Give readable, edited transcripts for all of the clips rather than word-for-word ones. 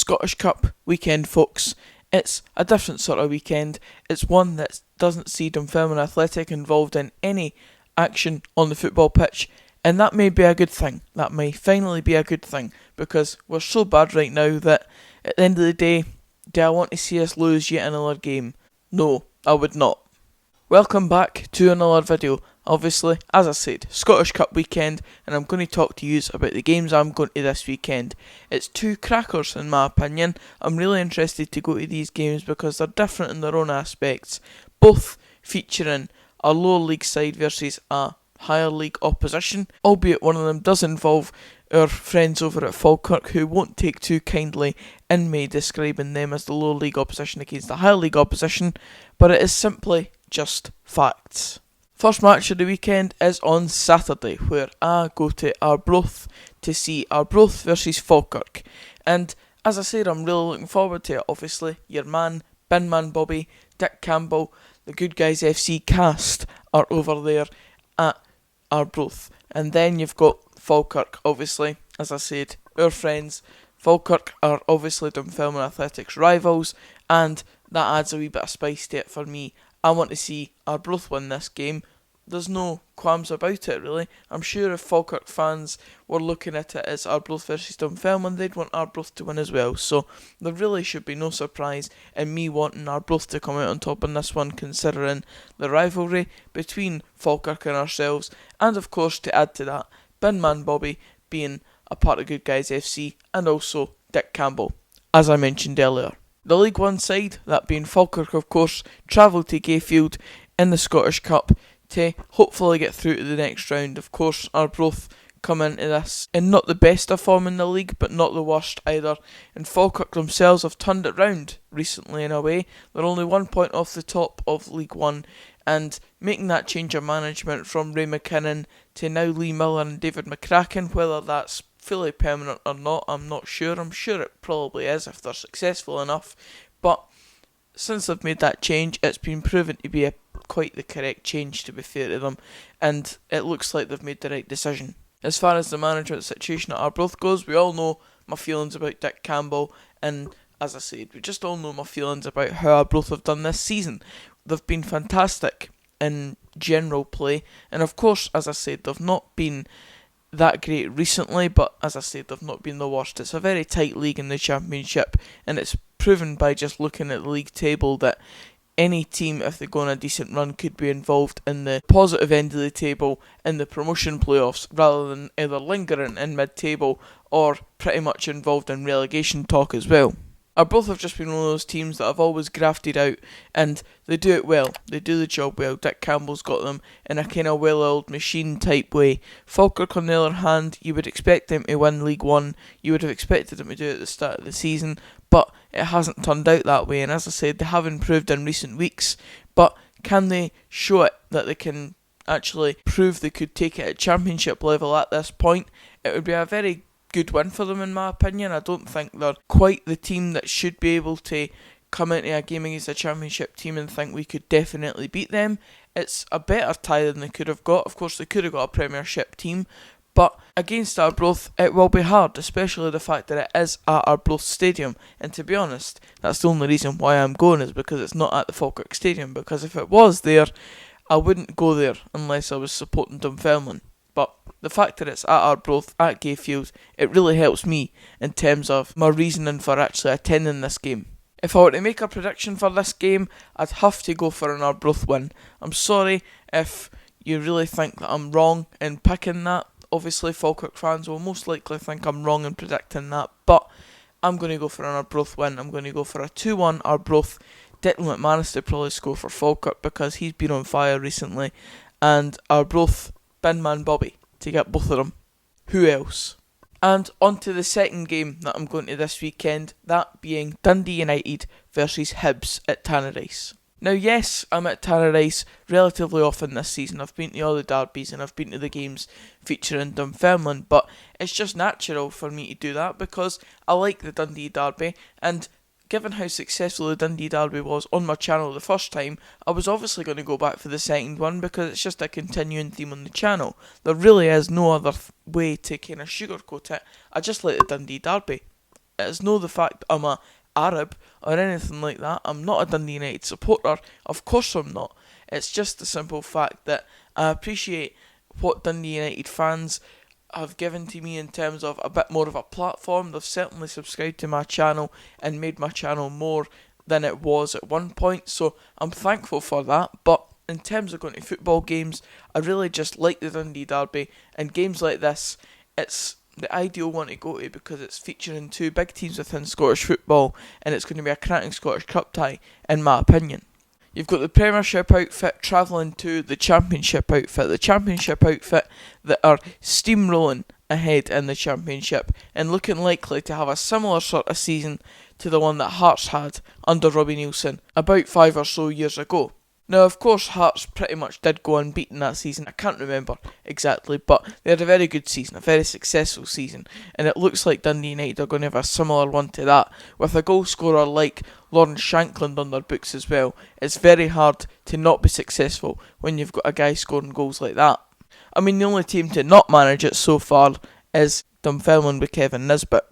Scottish Cup weekend, folks. It's a different sort of weekend. It's one that doesn't see Dunfermline Athletic involved in any action on the football pitch, and that may be a good thing. That may finally be a good thing, because we're so bad right now that at the end of the day, do I want to see us lose yet another game? No, I would not. Welcome back to another video. Obviously, as I said, Scottish Cup weekend, and I'm going to talk to you about the games I'm going to this weekend. It's two crackers in my opinion. I'm really interested to go to these games because they're different in their own aspects, both featuring a lower league side versus a higher league opposition, albeit one of them does involve our friends over at Falkirk, who won't take too kindly in me describing them as the lower league opposition against the higher league opposition, but it is simply just facts. First match of the weekend is on Saturday, where I go to Arbroath to see Arbroath versus Falkirk. And as I said, I'm really looking forward to it. Obviously, your man, Binman Bobby, Dick Campbell, the Good Guys FC cast are over there at Arbroath. And then you've got Falkirk, obviously, as I said, our friends. Falkirk are obviously Dunfermline Athletics rivals, and that adds a wee bit of spice to it for me. I want to see Arbroath win this game. There's no qualms about it, really. I'm sure if Falkirk fans were looking at it as Arbroath versus Dunfermline, they'd want Arbroath to win as well. So there really should be no surprise in me wanting Arbroath to come out on top in this one, considering the rivalry between Falkirk and ourselves. And of course, to add to that, Binman Bobby being a part of Good Guys FC, and also Dick Campbell, as I mentioned earlier. The League One side, that being Falkirk of course, travelled to Gayfield in the Scottish Cup to hopefully get through to the next round. Of course, Arbroath come into this in not the best of form in the league, but not the worst either. And Falkirk themselves have turned it round recently in a way. They're only 1 point off the top of League One, and making that change of management from Ray McKinnon to now Lee Miller and David McCracken, whether that's fully permanent or not, I'm not sure. I'm sure it probably is if they're successful enough, but since they've made that change, it's been proven to be quite the correct change, to be fair to them, and it looks like they've made the right decision. As far as the management situation at Arbroath goes, we all know my feelings about Dick Campbell, and as I said, we just all know my feelings about how Arbroath have done this season. They've been fantastic in general play, and of course, as I said, they've not been that great recently, but as I said, they've not been the worst. It's a very tight league in the Championship, and it's proven by just looking at the league table that any team, if they go on a decent run, could be involved in the positive end of the table in the promotion playoffs, rather than either lingering in mid-table or pretty much involved in relegation talk as well. Arbroath have just been one of those teams that have always grafted out, and they do it well. They do the job well. Dick Campbell's got them in a kind of well-oiled machine type way. Falkirk, on the other hand, you would expect them to win League One. You would have expected them to do it at the start of the season, but it hasn't turned out that way. And as I said, they have improved in recent weeks, but can they show it that they can actually prove they could take it at Championship level at this point? It would be a very good win for them in my opinion. I don't think they're quite the team that should be able to come into a game against a Championship team and think we could definitely beat them. It's a better tie than they could have got. Of course, they could have got a Premiership team, but against Arbroath it will be hard, especially the fact that it is at Arbroath Stadium. And to be honest, that's the only reason why I'm going, is because it's not at the Falkirk Stadium, because if it was there, I wouldn't go there unless I was supporting Dunfermline. But the fact that it's at Arbroath, at Gayfield, it really helps me in terms of my reasoning for actually attending this game. If I were to make a prediction for this game, I'd have to go for an Arbroath win. I'm sorry if you really think that I'm wrong in picking that. Obviously, Falkirk fans will most likely think I'm wrong in predicting that, but I'm going to go for an Arbroath win. I'm going to go for a 2-1 Arbroath. Declan McManus will probably score for Falkirk because he's been on fire recently, and Arbroath, Binman Bobby to get both of them. Who else? And on to the second game that I'm going to this weekend, that being Dundee United versus Hibs at Tannadice. Now yes, I'm at Tannadice relatively often this season. I've been to all the derbies and I've been to the games featuring Dunfermline, but it's just natural for me to do that because I like the Dundee derby, and given how successful the Dundee derby was on my channel the first time, I was obviously going to go back for the second one because it's just a continuing theme on the channel. There really is no other way to kind of sugarcoat it. I just like the Dundee derby. It's no the fact I'm a Arab or anything like that. I'm not a Dundee United supporter. Of course I'm not. It's just the simple fact that I appreciate what Dundee United fans have given to me in terms of a bit more of a platform. They've certainly subscribed to my channel and made my channel more than it was at one point, so I'm thankful for that. But in terms of going to football games, I really just like the Dundee Derby, and games like this, it's the ideal one to go to because it's featuring two big teams within Scottish football, and it's going to be a cracking Scottish Cup tie, in my opinion. You've got the Premiership outfit travelling to the Championship outfit. The Championship outfit that are steamrolling ahead in the Championship and looking likely to have a similar sort of season to the one that Hearts had under Robbie Neilson about 5 or so years ago. Now, of course, Hearts pretty much did go unbeaten that season. I can't remember exactly, but they had a very good season, a very successful season, and it looks like Dundee United are going to have a similar one to that, with a goal scorer like Lawrence Shankland on their books as well. It's very hard to not be successful when you've got a guy scoring goals like that. I mean, the only team to not manage it so far is Dunfermline with Kevin Nisbet.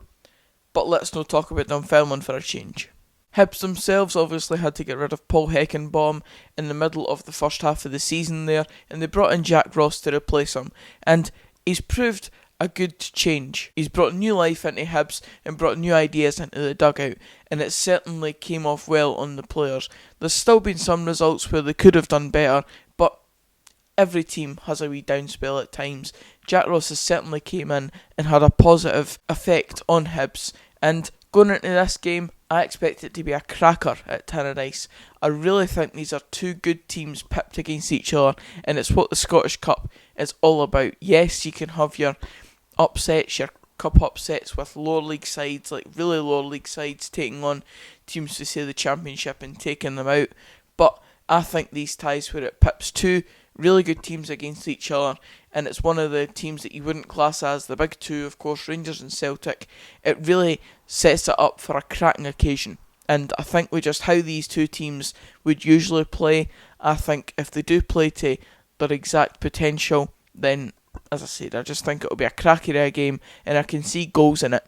But let's not talk about Dunfermline for a change. Hibs themselves obviously had to get rid of Paul Heckenbaum in the middle of the first half of the season there, and they brought in Jack Ross to replace him, and he's proved a good change. He's brought new life into Hibs and brought new ideas into the dugout, and it certainly came off well on the players. There's still been some results where they could have done better, but every team has a wee down spell at times. Jack Ross has certainly came in and had a positive effect on Hibs, and going into this game, I expect it to be a cracker at Tannadice. I really think these are two good teams pipped against each other, and it's what the Scottish Cup is all about. Yes, you can have your upsets, your cup upsets with lower league sides, like really lower league sides taking on teams to say the Championship and taking them out, but I think these ties where it pips two really good teams against each other, and it's one of the teams that you wouldn't class as the big two, of course, Rangers and Celtic. It really sets it up for a cracking occasion, and I think with just how these two teams would usually play, I think if they do play to their exact potential, then, as I said, I just think it'll be a cracking game, and I can see goals in it.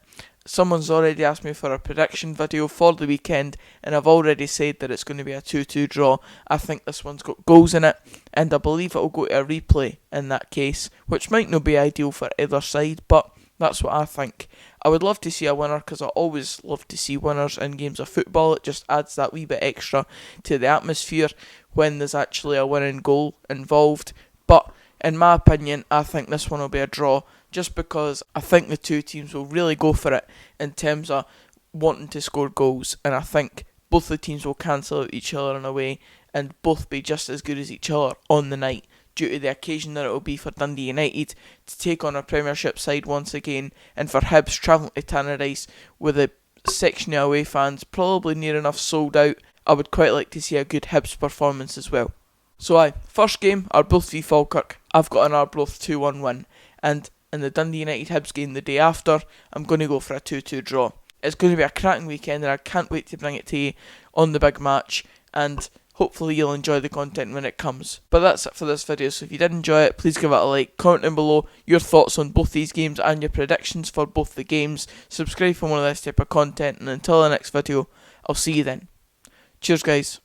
Someone's already asked me for a prediction video for the weekend, and I've already said that it's going to be a 2-2 draw. I think this one's got goals in it, and I believe it'll go to a replay in that case, which might not be ideal for either side, but that's what I think. I would love to see a winner, because I always love to see winners in games of football. It just adds that wee bit extra to the atmosphere when there's actually a winning goal involved. But in my opinion, I think this one will be a draw, just because I think the two teams will really go for it in terms of wanting to score goals, and I think both the teams will cancel out each other in a way and both be just as good as each other on the night, due to the occasion that it will be for Dundee United to take on a Premiership side once again, and for Hibs travelling to Tannadice with a section of away fans probably near enough sold out. I would quite like to see a good Hibs performance as well. So first game, Arbroath v Falkirk. I've got an Arbroath 2-1 win, and in the Dundee United Hibs game the day after, I'm going to go for a 2-2 draw. It's going to be a cracking weekend, and I can't wait to bring it to you on the big match, and hopefully you'll enjoy the content when it comes. But that's it for this video, so if you did enjoy it, please give it a like, comment down below your thoughts on both these games and your predictions for both the games, subscribe for more of this type of content, and until the next video, I'll see you then. Cheers guys.